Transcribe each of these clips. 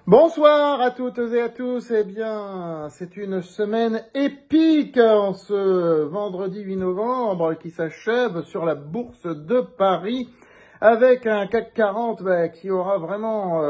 Bonsoir à toutes et à tous. Eh bien, c'est une semaine épique en ce vendredi 8 novembre qui s'achève sur la bourse de Paris avec un CAC 40 qui aura vraiment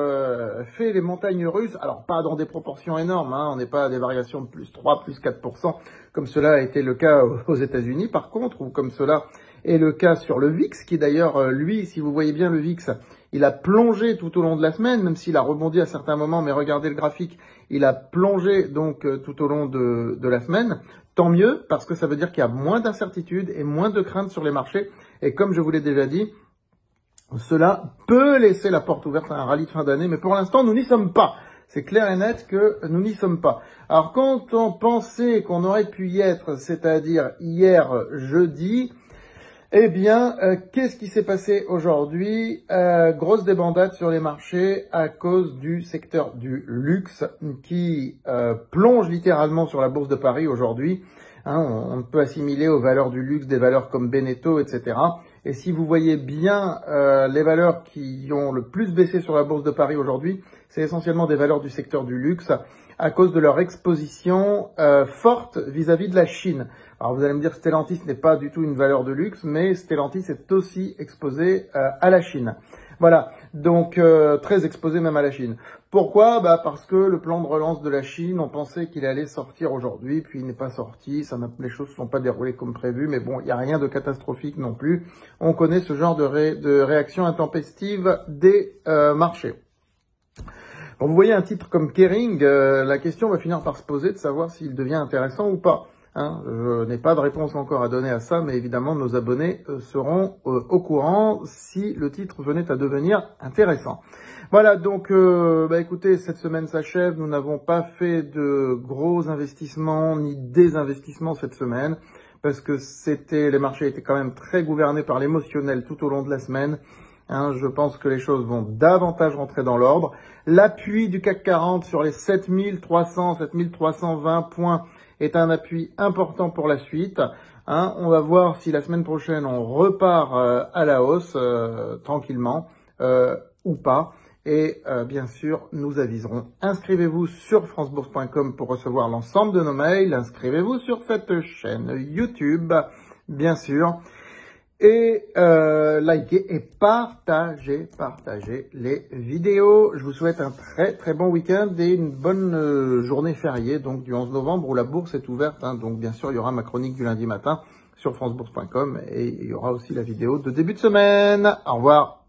fait les montagnes russes. Alors, pas dans des proportions énormes, on n'est pas à des variations de plus 3, plus 4%, comme cela a été le cas aux États-Unis par contre, ou comme cela est le cas sur le VIX, qui d'ailleurs, lui, si vous voyez bien le VIX, il a plongé tout au long de la semaine, même s'il a rebondi à certains moments, mais regardez le graphique, il a plongé donc tout au long de la semaine. Tant mieux, parce que ça veut dire qu'il y a moins d'incertitudes et moins de craintes sur les marchés. Et comme je vous l'ai déjà dit, cela peut laisser la porte ouverte à un rallye de fin d'année, mais pour l'instant, nous n'y sommes pas. C'est clair et net que nous n'y sommes pas. Alors, quand on pensait qu'on aurait pu y être, c'est-à-dire hier jeudi, eh bien, qu'est-ce qui s'est passé aujourd'hui? Grosse débandade sur les marchés à cause du secteur du luxe qui plonge littéralement sur la bourse de Paris aujourd'hui. On peut assimiler aux valeurs du luxe des valeurs comme Beneteau, etc. Et si vous voyez bien les valeurs qui ont le plus baissé sur la bourse de Paris aujourd'hui, c'est essentiellement des valeurs du secteur du luxe à cause de leur exposition forte vis-à-vis de la Chine. Alors vous allez me dire Stellantis n'est pas du tout une valeur de luxe, mais Stellantis est aussi exposé à la Chine. Voilà, donc très exposé même à la Chine. Pourquoi? Parce que le plan de relance de la Chine, on pensait qu'il allait sortir aujourd'hui, puis il n'est pas sorti, les choses ne sont pas déroulées comme prévu, mais bon, il n'y a rien de catastrophique non plus. On connaît ce genre de réaction intempestive des marchés. Bon, vous voyez un titre comme Kering, la question va finir par se poser de savoir s'il devient intéressant ou pas. Je n'ai pas de réponse encore à donner à ça, mais évidemment nos abonnés seront au courant si le titre venait à devenir intéressant. Voilà, donc écoutez, cette semaine s'achève, nous n'avons pas fait de gros investissements ni désinvestissements cette semaine, parce que les marchés étaient quand même très gouvernés par l'émotionnel tout au long de la semaine. Je pense que les choses vont davantage rentrer dans l'ordre. L'appui du CAC 40 sur les 7300, 7320 points est un appui important pour la suite. On va voir si la semaine prochaine on repart à la hausse tranquillement ou pas. Et bien sûr, nous aviserons. Inscrivez-vous sur francebourse.com pour recevoir l'ensemble de nos mails. Inscrivez-vous sur cette chaîne YouTube, bien sûr. Et likez et partagez les vidéos. Je vous souhaite un très très bon week-end et une bonne journée fériée, donc du 11 novembre où la bourse est ouverte. Donc bien sûr, il y aura ma chronique du lundi matin sur francebourse.com et il y aura aussi la vidéo de début de semaine. Au revoir.